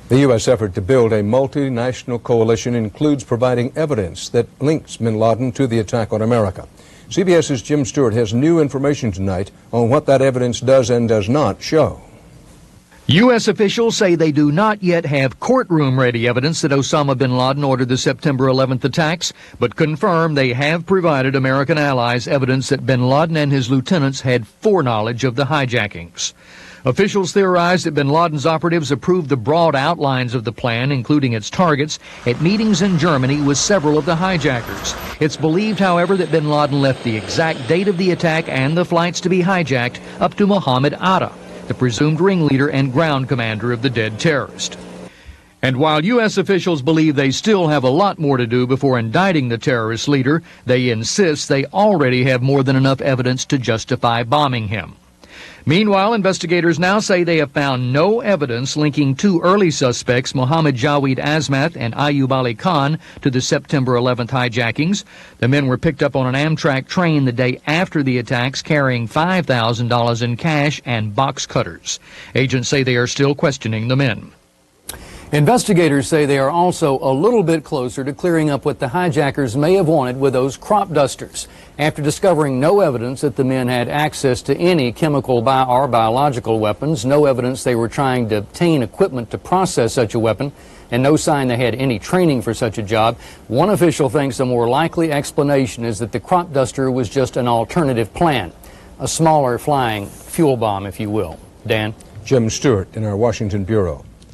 The U.S. effort to build a multinational coalition includes providing evidence that links bin Laden to the attack on America. CBS's Jim Stewart has new information tonight on what that evidence does and does not show. U.S. officials say they do not yet have courtroom-ready evidence that Osama bin Laden ordered the September 11th attacks, but confirm they have provided American allies evidence that bin Laden and his lieutenants had foreknowledge of the hijackings. Officials theorize that bin Laden's operatives approved the broad outlines of the plan, including its targets, at meetings in Germany with several of the hijackers. It's believed, however, that bin Laden left the exact date of the attack and the flights to be hijacked up to Mohammed Atta, the presumed ringleader and ground commander of the dead terrorist. And while U.S. officials believe they still have a lot more to do before indicting the terrorist leader, they insist they already have more than enough evidence to justify bombing him. Meanwhile, investigators now say they have found no evidence linking two early suspects, Mohammed Jawed Azmath and Ayub Ali Khan, to the September 11th hijackings. The men were picked up on an Amtrak train the day after the attacks, carrying $5,000 in cash and box cutters. Agents say they are still questioning the men. Investigators say they are also a little bit closer to clearing up what the hijackers may have wanted with those crop dusters. After discovering no evidence that the men had access to any chemical or biological weapons, no evidence they were trying to obtain equipment to process such a weapon, and no sign they had any training for such a job, one official thinks a more likely explanation is that the crop duster was just an alternative plan, a smaller flying fuel bomb, if you will. Dan? Jim Stewart in our Washington Bureau.